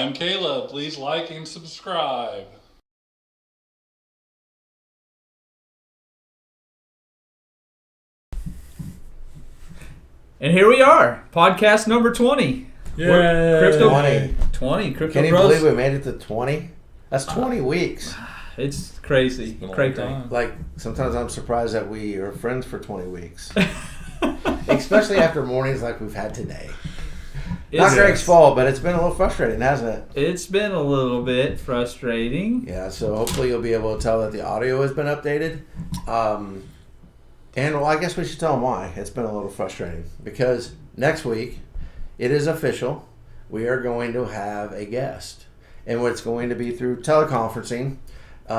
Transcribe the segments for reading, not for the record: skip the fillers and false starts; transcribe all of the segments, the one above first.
I'm Caleb. Please like and subscribe. And here we are, podcast number 20. Yeah, Crypto 20. CryptoBros. Can you believe we made it to 20? That's 20 weeks. It's crazy. Crazy. Like, sometimes I'm surprised that we are friends for 20 weeks. Especially after mornings like we've had today. Not Greg's fault, but it's been a little frustrating, hasn't it? It's been a little bit frustrating. Yeah, so hopefully you'll be able to tell that the audio has been updated. And, well, I guess we should tell them why it's been a little frustrating. Because next week, it is official. We are going to have a guest. And it's going to be through teleconferencing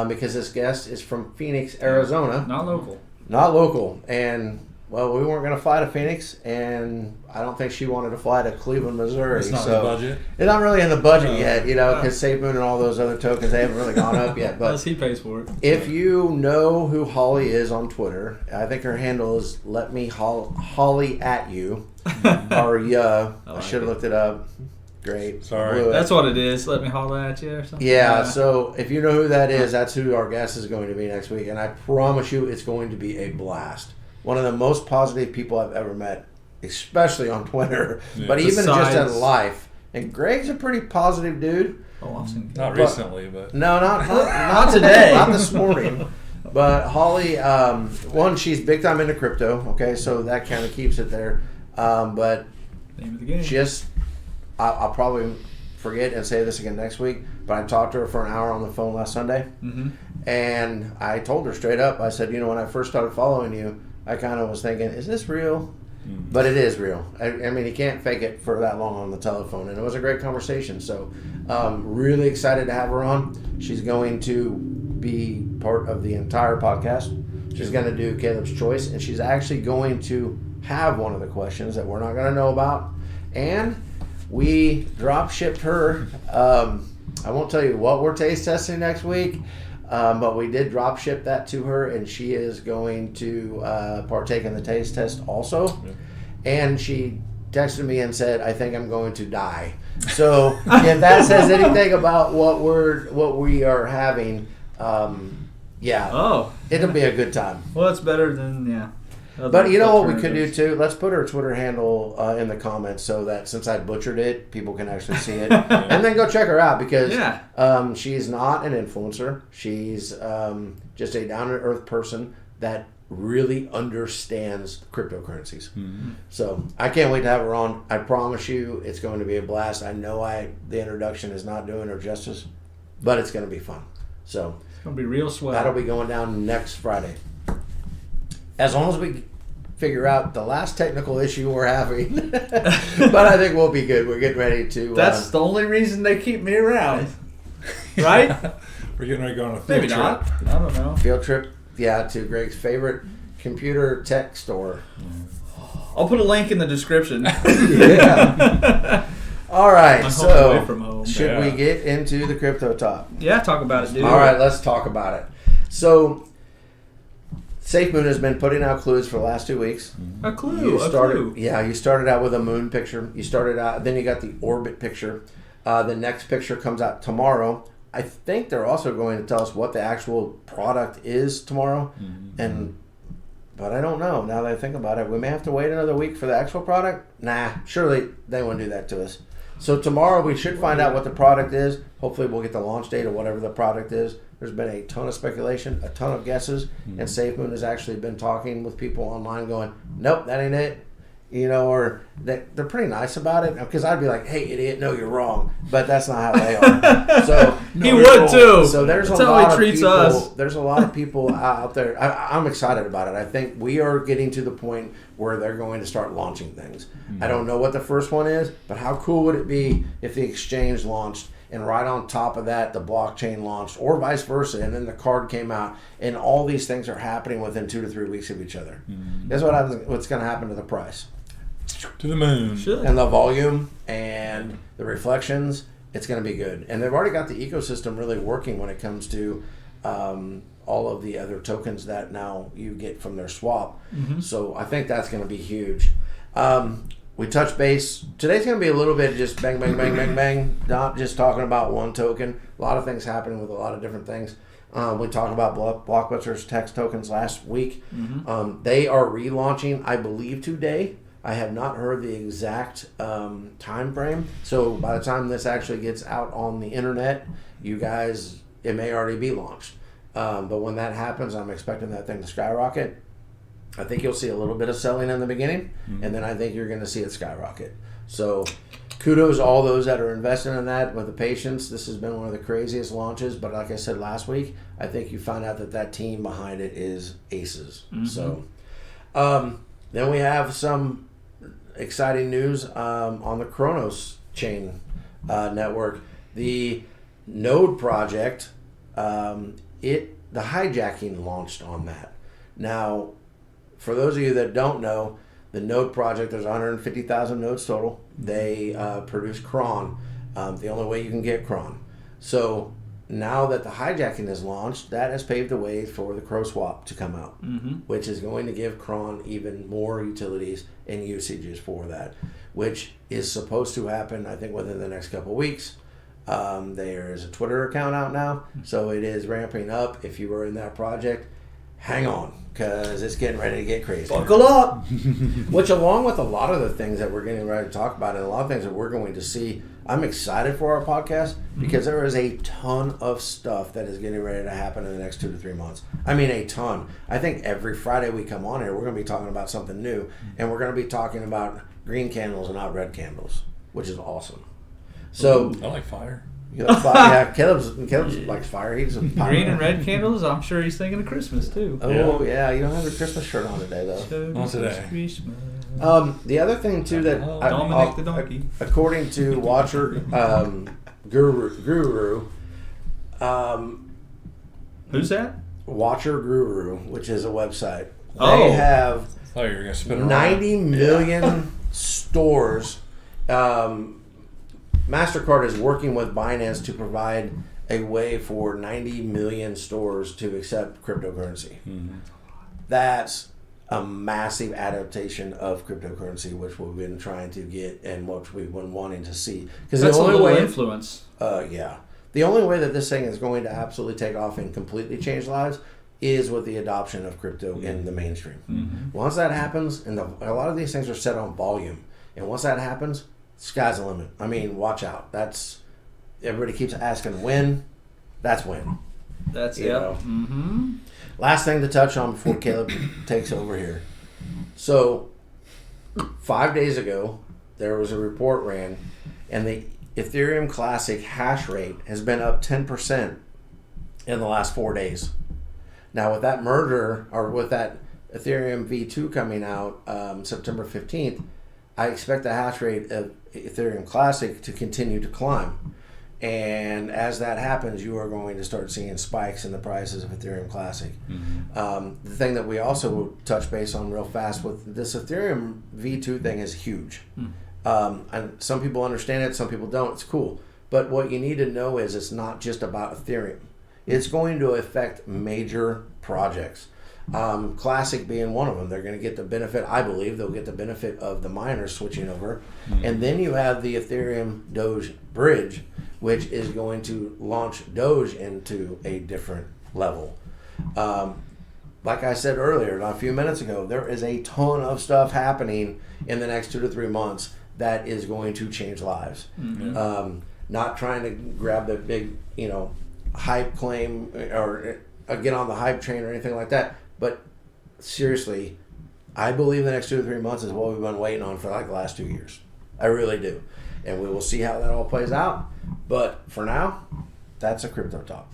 because this guest is from Phoenix, Arizona. Not local. Not local. And, well, we weren't going to fly to Phoenix, and I don't think she wanted to fly to Cleveland, Missouri. It's not in the budget. It's not really in the budget yet, you know, because SAFEMOON and all those other tokens, they haven't really gone up yet. But Unless he pays for it. if you know who Holly is on Twitter, I think her handle is Let Me Holly at You. Or I should have looked it up. Great. Sorry. Blew That's what it is. Let me holler at you or something. Yeah, so if you know who that is, that's who our guest is going to be next week. And I promise you it's going to be a blast. One of the most positive people I've ever met, especially on Twitter, but even just in life. And Greg's a pretty positive dude. Oh, I've seen Not recently, but... No, not today. Not this morning. But Holly, one, she's big time into crypto, okay, so that kind of keeps it there. But Name of the game. just, I'll probably forget and say this again next week, but I talked to her for an hour on the phone last Sunday. Mm-hmm. And I told her straight up, I said, you know, when I first started following you, I kind of was thinking, is this real? But it is real. I mean, you can't fake it for that long on the telephone. And it was a great conversation. So really excited to have her on. She's going to be part of the entire podcast. She's going to do Caleb's Choice. And she's actually going to have one of the questions that we're not going to know about. And we drop shipped her. I won't tell you what we're taste testing next week. But we did drop ship that to her, and she is going to partake in the taste test also. Yeah. And she texted me and said, "I think I'm going to die." So if that says anything about what we are having, yeah, it'll be a good time. Well, it's better than But you know what we could do too? Let's put her Twitter handle in the comments so that since I butchered it, people can actually see it. And then go check her out because she's not an influencer. She's just a down-to-earth person that really understands cryptocurrencies. Mm-hmm. So I can't wait to have her on. I promise you it's going to be a blast. I know the introduction is not doing her justice, but it's going to be fun. So it's going to be real swell. That'll be going down next Friday. As long as we figure out the last technical issue we're having. But I think we'll be good. We're getting ready to... That's the only reason they keep me around. Right? We're getting ready to go on a field trip. Maybe not. I don't know. Field trip, to Greg's favorite computer tech store. I'll put a link in the description. Yeah. All right, so away from home. Should we get into the crypto talk? Yeah, talk about it, dude. All right, let's talk about it. So... SafeMoon has been putting out clues for the last 2 weeks. A clue. Yeah, you started out with a moon picture. Then you got the orbit picture. The next picture comes out tomorrow. I think they're also going to tell us what the actual product is tomorrow. Mm-hmm. But I don't know. Now that I think about it, we may have to wait another week for the actual product. Nah, surely they won't do that to us. So tomorrow we should find out what the product is. Hopefully we'll get the launch date of whatever the product is. There's been a ton of speculation, a ton of guesses, and SafeMoon has actually been talking with people online going, nope, that ain't it. You know, or they're pretty nice about it. Because I'd be like, hey, idiot, no, you're wrong. But that's not how they are. So he would too. So there's a lot of people. There's a lot of people out there. I'm excited about it. I think we are getting to the point where they're going to start launching things. I don't know what the first one is, but how cool would it be if the exchange launched and right on top of that the blockchain launched, or vice versa, and then the card came out, and all these things are happening within 2 to 3 weeks of each other. Guess what's going to happen to the price? To the moon. And the volume and the reflections, it's going to be good. And they've already got the ecosystem really working when it comes to all of the other tokens that now you get from their swap. Mm-hmm. So I think that's going to be huge. we touch base. Today's going to be a little bit just bang, bang, bang, bang, bang. Not just talking about one token. A lot of things happening with a lot of different things. We talked about Blockbuster's text tokens last week. They are relaunching, I believe, today. I have not heard the exact time frame. So by the time this actually gets out on the internet, you guys, it may already be launched. But when that happens, I'm expecting that thing to skyrocket. I think you'll see a little bit of selling in the beginning, and then I think you're going to see it skyrocket. So kudos to all those that are investing in that with the patience. This has been one of the craziest launches, but like I said last week, I think you found out that team behind it is aces. So then we have some exciting news on the CRONOS chain network. The Node project, the hijacking launched on that. Now, for those of you that don't know, the Node project, there's 150,000 nodes total. They produce Cron, the only way you can get Cron. So now that the hijacking is launched, that has paved the way for the Crow swap to come out, which is going to give Cron even more utilities and usages for that, which is supposed to happen, I think, within the next couple of weeks. There is a Twitter account out now, so it is ramping up. If you were in that project, hang on, because it's getting ready to get crazy. Buckle up! Which, along with a lot of the things that we're getting ready to talk about and a lot of things that we're going to see, I'm excited for our podcast because there is a ton of stuff that is getting ready to happen in the next 2 to 3 months. I mean, a ton. I think every Friday we come on here, we're going to be talking about something new, and we're going to be talking about green candles and not red candles, which is awesome. So I like fire. you like fire? Yeah, Caleb likes fire. He's a pyro. Green and red candles, I'm sure he's thinking of Christmas too. Oh, yeah. You don't have a Christmas shirt on today, though. Not today. Christmas. The other thing, too, that Dominic the donkey. according to Watcher Guru, Who's that? Watcher Guru, which is a website, Oh. they have Oh, you're gonna spin around. 90 million stores. MasterCard is working with Binance to provide a way for 90 million stores to accept cryptocurrency. That's a massive adaptation of cryptocurrency, which we've been trying to get and what we've been wanting to see. Because That's the a only little way, influence. the only way that this thing is going to absolutely take off and completely change lives is with the adoption of crypto in the mainstream. Once that happens, and a lot of these things are set on volume, and once that happens, sky's the limit. I mean, watch out. Everybody keeps asking when. That's when. That's You know. Mm-hmm. Last thing to touch on before Caleb takes over here. So, 5 days ago, there was a report ran, and the Ethereum Classic hash rate has been up 10% in the last 4 days. Now, with that merger, or with that Ethereum V2 coming out September 15th, I expect the hash rate of Ethereum Classic to continue to climb. And as that happens, you are going to start seeing spikes in the prices of Ethereum Classic. The thing that we also will touch base on real fast with this Ethereum V2 thing is huge. And some people understand it, some people don't. It's cool. But what you need to know is it's not just about Ethereum. It's going to affect major projects. Classic being one of them. They're going to get the benefit, I believe, they'll get the benefit of the miners switching over. And then you have the Ethereum Doge bridge, which is going to launch Doge into a different level. Like I said earlier, a few minutes ago, there is a ton of stuff happening in the next 2 to 3 months that is going to change lives. Not trying to grab the big, hype claim or get on the hype train or anything like that. But seriously, I believe the next 2 to 3 months is what we've been waiting on for like the last 2 years. I really do. And we will see how that all plays out. But for now, that's a crypto talk.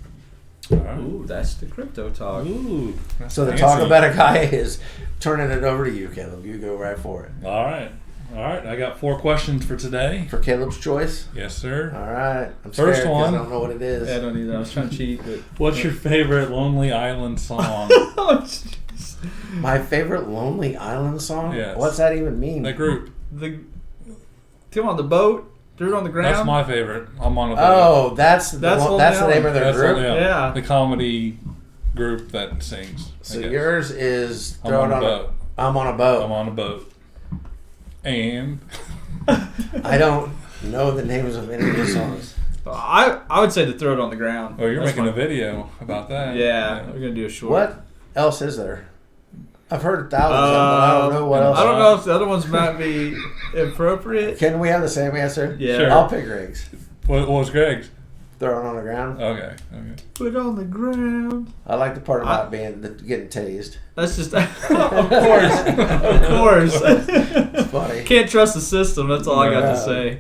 Ooh, that's the crypto talk. Ooh. So the talk about a guy is turning it over to you, Caleb. You go right for it. All right. I got 4 questions for today. For Caleb's choice? Yes, sir. All right. I'm First scared 'cause one. I don't know what it is. I don't either. I was trying to cheat, but What's your favorite Lonely Island song? oh, jeez. My favorite Lonely Island song? Yes. What's that even mean? The group. Come on the boat, threw it on the ground. That's my favorite. I'm on a boat. Oh, that's That's the Lonely name of their That's group? Yeah. The comedy group that sings. So yours is I'm on a boat. I'm on a boat. I'm on a boat. And I don't know the names of any of the songs. I would say to throw it on the ground. oh, you're That's making a fine. video about that. Yeah, we're gonna do a short. What else is there? I've heard thousands of them, but I don't know what else. I don't know if the other ones might be appropriate. Can we have the same answer? Yeah. Sure. I'll pick Riggs. What was Greg's? Throw it on the ground. Okay. Put it on the ground. I like the part about getting tased. That's just, of course, of course. It's funny. Can't trust the system. That's all I got Yeah. to say.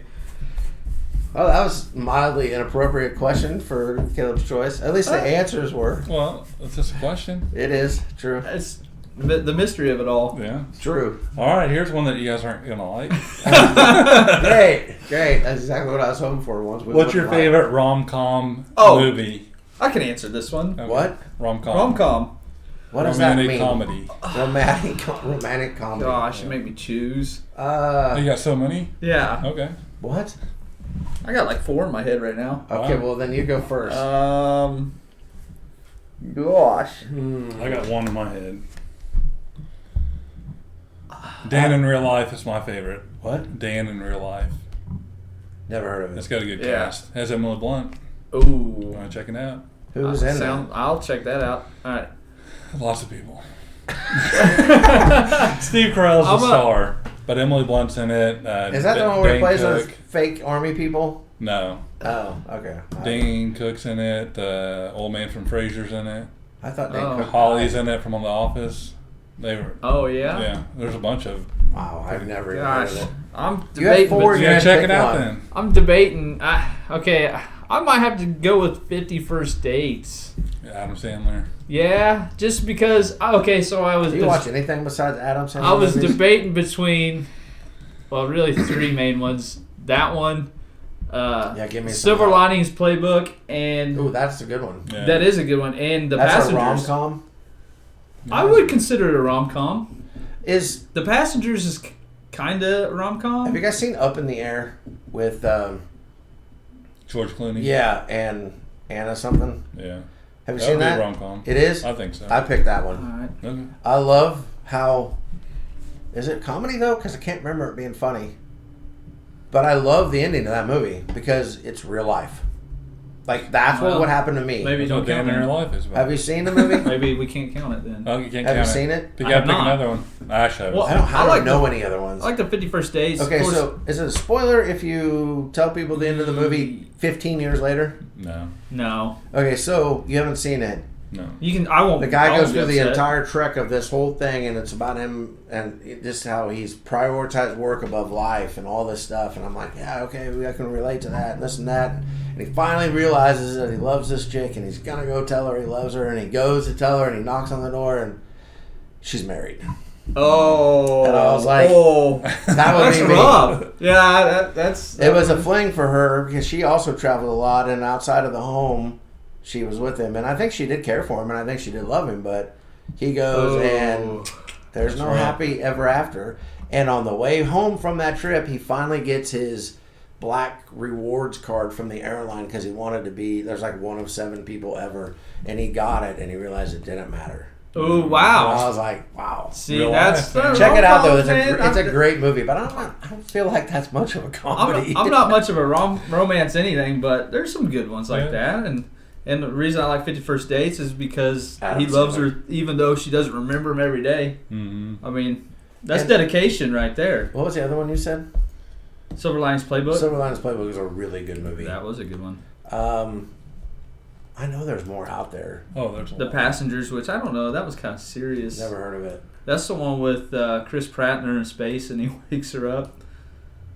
Oh, that was mildly inappropriate question for Caleb's choice. At least the answers were. Well, it's just a question. It is true. It's the mystery of it all. Yeah. True. All right. Here's one that you guys aren't gonna like. Great. That's exactly what I was hoping for. What's your favorite rom-com movie? I can answer this one. Okay. What? Rom-com. Rom-com. What does that Romantic mean? comedy. Romantic comedy. Gosh, you make me choose. Oh, you got so many? Yeah. Okay. What? I got like 4 in my head right now. Okay, Wow. well then you go first. Gosh. I got one in my head. Dan in Real Life is my favorite. What? Dan in Real Life. Never heard of It's it. got a good Yeah. cast. Has Emily Blunt. Ooh. Want to check it out? Who's in it? I'll check that out. All right. Lots of people. Steve Carell's the I'm a- star, but Emily Blunt's in it. Is that the one where he Dane plays those Cook. fake army people? No. Oh, okay. Dane Cook's in it. The old man from Frasier's in it. I thought Dane Oh. Cook. Holly's in it from On the Office. They were. Oh, yeah? Yeah. There's a bunch of. Wow, I've never even heard Gosh. of it. I'm You have debating. four, You you gotta gotta check pick it out one. then. I'm debating. Okay, I might have to go with 50 First Dates. Adam Sandler. Yeah, just because. Okay, so I was. Do you watch anything besides Adam Sandler? I was movies? debating between, well, really 3 main ones. That one, Yeah, give me some Silver help. Linings Playbook, and Ooh, that's a good one. Yeah. that is a good one. And The That's a Passengers. rom-com. I would consider it a rom com. Is The Passengers is kind of rom com. have you guys seen Up in the Air with George Clooney. yeah, and Anna something? Yeah. Have you That seen would be a that? rom-com. It is. I think so. I picked that All one. right. Okay. I love how. Is it comedy though? Because I can't remember it being funny. But I love the ending of that movie because it's real life. Like that's what Well, would happen to me. maybe That's what don't Dan count in it. Real Life is about. Have you seen the movie? Maybe we can't count it then. Oh, you can't Have you count seen it? You I gotta have pick not. another one. I actually haven't Well, seen I don't I like know the- any other ones. I like the 50 First Dates. Okay, Of course, so is it a spoiler if you tell people the end of the movie 15 years later? it. No. no, Okay, so you haven't seen it. No. you can. I won't. The guy I goes won't be through the upset. entire trek of this whole thing, and it's about him and just how he's prioritized work above life and all this stuff. And I'm like, yeah, okay, I can relate to that and this and that. And he finally realizes that he loves this chick, and he's gonna go tell her he loves her. And he goes to tell her, and he knocks on the door, and she's married. Oh, And I was like, oh, That would that's be me. rough. Yeah, that's. It was a fling for her because she also traveled a lot, and outside of the home, she was with him, and I think she did care for him, and I think she did love him. But he goes, and there's no right. happy ever after. And on the way home from that trip, he finally gets his black rewards card from the airline because he wanted to be. There's like one of 7 people ever, and he got it, and he realized it didn't matter. Oh And wow. I was like, wow. See, Real that's life, man. Check it out though. It's man. a great movie, but I don't feel like that's much of a comedy. I'm not much of a romance anything, but there's some good ones like Yeah. that. And the reason I like 50 First Dates is because Adam he loves Sandler. her even though she doesn't remember him every day. Mm-hmm. I mean, that's And- dedication right there. What was the other one you said? Silver Linings Playbook. Silver Linings Playbook is a really good movie. That was a good one. I know there's more out there. Oh, there's a The lot. Passengers, which I don't know, that was kind of serious. Never heard of it. That's the one with Chris Pratt and her in space, and he wakes her up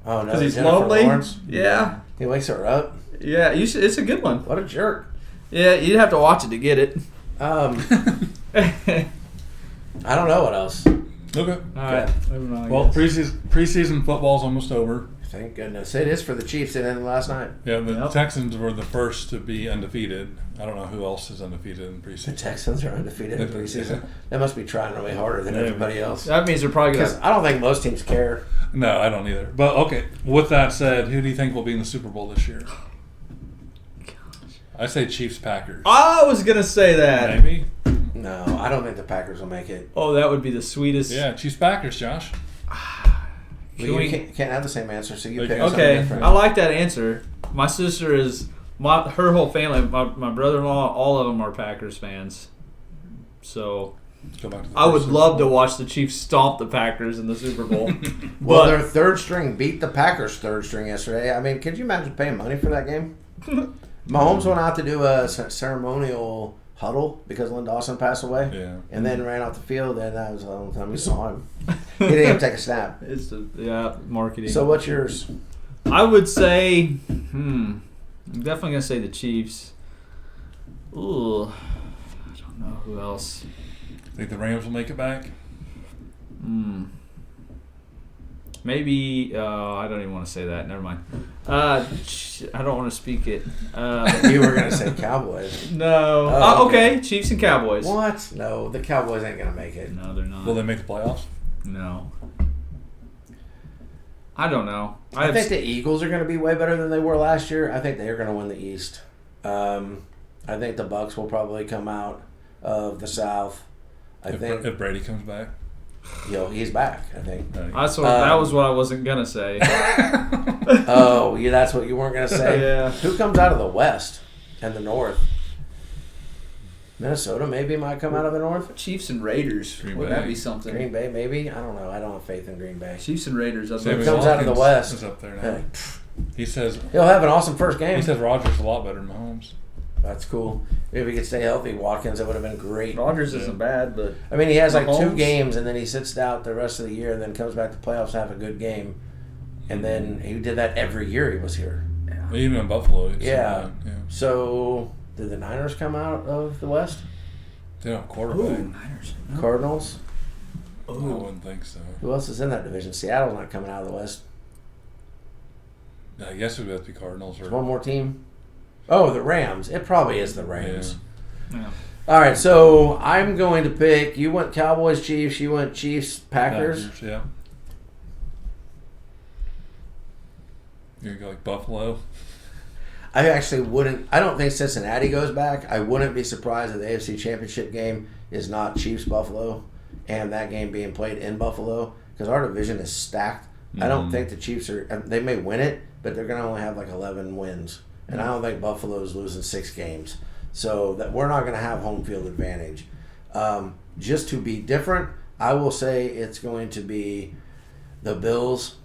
Oh no, because he's Jennifer lonely. Lawrence? Yeah, He wakes her up. yeah. You should. It's a good one. What a jerk. Yeah, you'd have to watch it to get it. I don't know what else. Okay. All right. Moving on, I Well, guess. preseason football's almost over. Thank goodness. It is for the Chiefs. It ended last night. Yeah, the Yep. Texans were the first to be undefeated. I don't know who else is undefeated in The preseason. Texans are undefeated in preseason. They must be trying way harder than Maybe. everybody else. that means they're probably Because gonna. I don't think most teams care. No, I don't either. But okay, with that said, who do you think will be in the Super Bowl this year? I say Chiefs Packers. I was gonna say that. Maybe. No, I don't think the Packers will make it. Oh, that would be the sweetest. Yeah, Chiefs Packers, Josh. Well, you can't have the same answer, so you pick something Okay, different. I like that answer. My sister is her whole family. My brother-in-law, all of them are Packers fans. So Let's go back to the I would first love Super to Bowl. watch the Chiefs stomp the Packers in the Super Bowl. Well, But their third string beat the Packers' third string yesterday. I mean, could you imagine paying money for that game? Mahomes went out to do a ceremonial huddle because Lynn Dawson passed away, Yeah. and then ran off the field, and that was the only time we saw him. He didn't even take a snap. it's marketing. So what's yours? I would say, I'm definitely gonna say the Chiefs. Ooh, I don't know who else. Think the Rams will make it back? Maybe I don't even want to say that. Never mind. I don't want to speak it. You were going to say Cowboys. No. Oh, Okay. Chiefs and Cowboys. What? No, the Cowboys ain't going to make it. No, they're not. Will they make the playoffs? No. I don't know. I think the Eagles are going to be way better than they were last year. I think they are going to win the East. I think the Bucks will probably come out of the South. If think Brady comes back? he's back. I think. Right. that was what I wasn't gonna say. Oh, yeah, that's what you weren't going to say. Yeah. Who comes out of the West and the North? Minnesota maybe might come out of the North. Chiefs and Raiders. Green Would that Bay. be something? Green Bay maybe. I don't know. I don't have faith in Green Bay. Chiefs and Raiders. I'd Sammy love comes out of the Watkins West. is up there now. Hey, He says he'll have an awesome first game. Rodgers is a lot better than Mahomes. That's cool. If he could stay healthy, Watkins, that would have been great. Rodgers isn't bad, but I mean, he has like 2 Mahomes? games, and then he sits out the rest of the year, and then comes back to playoffs to have a good game. And then he did that every year he was here. Even in Buffalo. It's Yeah. yeah. So, did the Niners come out of the West? They don't have a quarterback. Niners. Cardinals? I wouldn't think so. Who else is in that division? Seattle's not coming out of the West. I guess it would have to be Cardinals or There's one more team. Oh, the Rams. It probably is the Rams. Yeah. All right, so I'm going to pick. You went Cowboys, Chiefs. You went Chiefs, Packers. Yeah. You're gonna go like Buffalo. I actually wouldn't. I don't think Cincinnati goes back. I wouldn't be surprised if the AFC Championship game is not Chiefs Buffalo, and that game being played in Buffalo because our division is stacked. I don't think the Chiefs are. They may win it, but they're going to only have like 11 wins, and I don't think Buffalo's losing 6 games. So that we're not going to have home field advantage. Just to be different, I will say it's going to be the Bills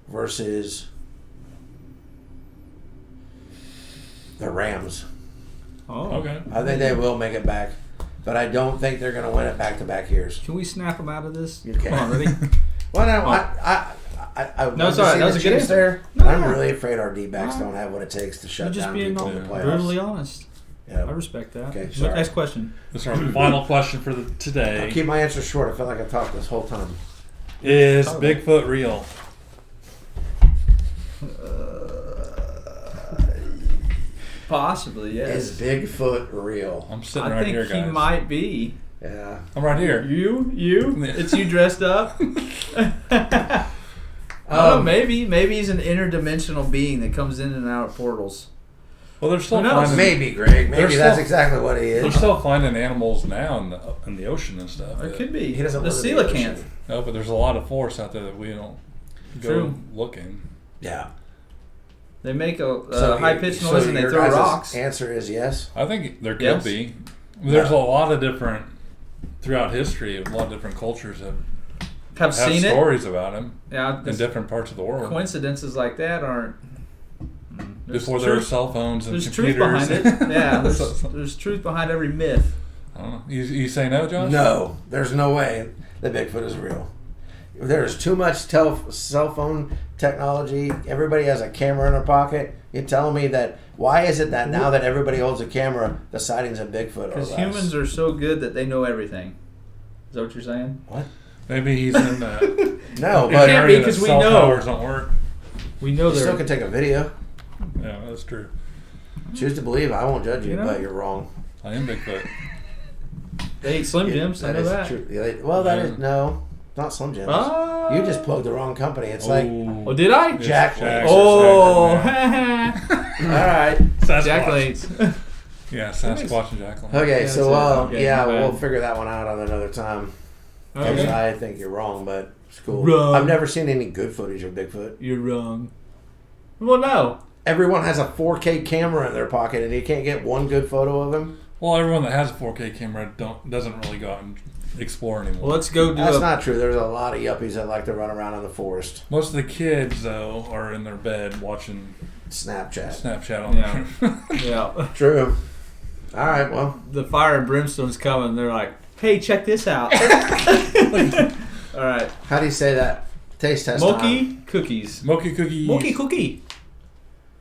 versus the Rams. Oh. Okay. I think they will make it back, but I don't think they're going to win it back-to-back years. Can we snap them out of this? You can. Come on, ready? Well, no, No, I would it's love to all right. see That was the a good Chiefs answer. there. No, I'm no. really afraid our D-backs No. don't have what it takes to shut You're just down being people in the playoffs. brutally honest. Yeah. I respect that. Okay, sorry. Next question. This is our final question for today. I'll keep my answer short. I feel like I talked this whole time. Is Bigfoot real? Possibly, yes. Is Bigfoot real? I'm sitting I right think here, he guys. might be. Yeah. I'm right here. You? Yeah. It's you dressed up? Oh, maybe he's an interdimensional being that comes in and out of portals. Well, they're still Who knows? finding Maybe, Greg. Maybe They're that's still- exactly what he they're is. still finding animals now in the ocean and stuff. It could be. He doesn't The live in the coelacanth. ocean. No, but there's a lot of forests out there that we don't go True. looking. Yeah. They make a So high-pitched so noise and they your throw guys' rocks. Answer is yes. I think there could Yes. be. There's a lot of different throughout history. A lot of different cultures have Have seen it? stories about him Yeah. in different parts of the world. Coincidences like that aren't. There's Before there were truth- cell phones and There's truth computers. behind it. Yeah, there's truth behind every myth. I don't know. You say no, Josh? No, there's no way that Bigfoot is real. There's too much cell phone technology. Everybody has a camera in their pocket. You're telling me that why is it that now that everybody holds a camera, the sightings of Bigfoot are Because less? humans are so good that they know everything. Is that what you're saying? What? Maybe he's in that. No, It but can't be area that 'cause we cell know. towers don't work. We know you still they're. can take a video. Yeah, that's true. Choose to believe. I won't judge you, You know? but you're wrong. I am Bigfoot. They eat Slim Jims. I know is that. true. Yeah, well, that Yeah. is no, not Slim Jims. Ah. You just plugged the wrong company. It's like, all Oh, did I? It's Jack Jack's. Oh. right. Sasquatch. Jack Lanes. Yeah, Sasquatch and Jack Lane. Okay, Yeah, so that's it. Okay, yeah, my we'll bad. figure that one out on another time. Because Okay. I think you're wrong, but It's cool. Wrong. I've never seen any good footage of Bigfoot. You're wrong. Well, no. Everyone has a 4K camera in their pocket, and you can't get one good photo of him. Well, everyone that has a 4K camera doesn't really go out and explore anymore. Well, let's go do That's not true. There's a lot of yuppies that like to run around in the forest. Most of the kids, though, are in their bed watching Snapchat. on Yeah. their Yeah. True. All right, well. The fire and brimstone's coming. They're like, hey, check this out. All right. How do you say that? Taste test Mochi cookies. Mochi cookies. Mochi cookie.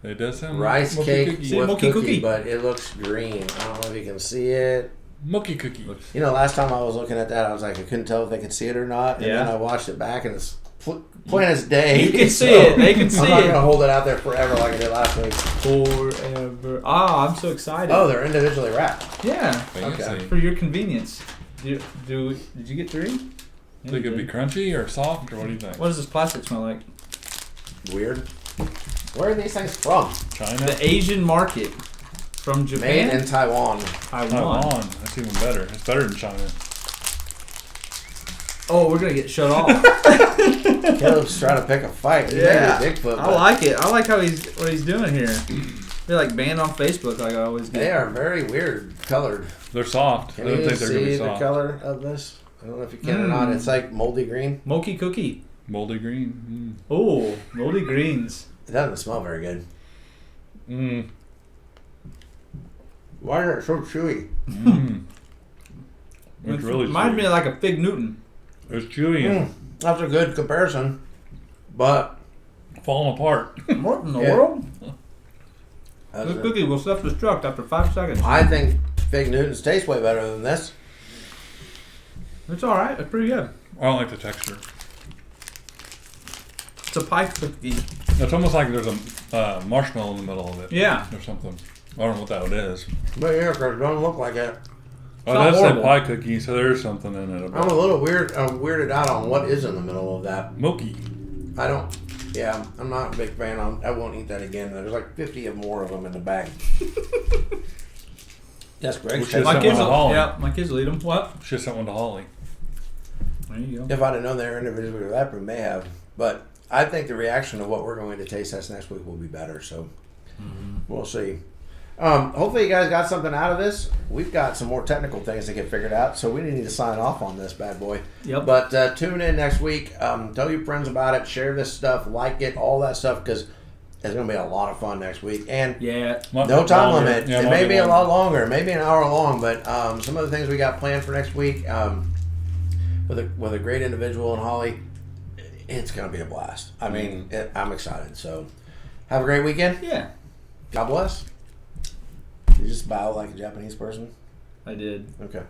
It does sound rice like cake cookies. with Mochi cookie, cookie. but it looks green. I don't know if you can see it. Mochi cookie. You know, last time I was looking at that, I was like, I couldn't tell if they could see it or not. And Yeah. then I watched it back, and it's plain as day. You can see it. They can see I'm not it. going to hold it out there forever like I did last week. Forever. Ah, I'm so excited. Oh, they're individually wrapped. Yeah. Fancy. Okay. For your convenience. Did you get 3? Think it'd be crunchy or soft, or what do you think? What does this plastic smell like? Weird. Where are these things from? China? The Asian market. From Japan? Made in Taiwan. Taiwan. That's even better. It's better than China. Oh, we're going to get shut off. Caleb's trying to pick a fight. He Yeah. may be Bigfoot, I but like it. I like what he's doing here. They're like banned on Facebook like I always get. they are very weird colored. They're soft. Can I don't you think they're going to see be the soft. color of this? I don't know if you can or not. It's like moldy green. Mochi cookie. Moldy green. Oh, moldy greens. It doesn't smell very good. Mm. Why is it so chewy? Mm. It's really Reminds me chewy. of like a Fig Newton. It's chewy and That's a good comparison. But falling apart. What in the Yeah. world? that's This it. cookie will self-destruct after 5 seconds. I think Fig Newtons taste way better than this. It's all right. It's pretty good. I don't like the texture. It's a pie cookie. It's almost like there's a marshmallow in the middle of it. Yeah. Or something. I don't know what that is. But yeah, 'cause it doesn't look like it. Oh, not that's a horrible. pie cookie, so there's something in it. I'm a little weirded out on what is in the middle of that. Milky. I don't. Yeah, I'm not a big fan. I won't eat that again. There's like 50 of more of them in the bag. Yes, Greg. Which is- My Sent kids one to will, Holly. yeah, my kids will eat them. What? Should have sent one to Holly. There you go. If I'd have known they were individually wrapped, we may have. But I think the reaction of what we're going to taste test next week will be better. So we'll see. Hopefully you guys got something out of this. We've got some more technical things to get figured out, so we need to sign off on this bad boy. Yep. But tune in next week. Tell your friends about it. Share this stuff. Like it. All that stuff, because it's going to be a lot of fun next week. And Yeah. no time limit. Yeah, It might may be be a longer. lot longer, maybe an hour long, but some of the things we got planned for next week with a great individual in Holly, it's going to be a blast. I mean, I'm excited. So have a great weekend. Yeah. God bless. You just bow like a Japanese person? I did. Okay.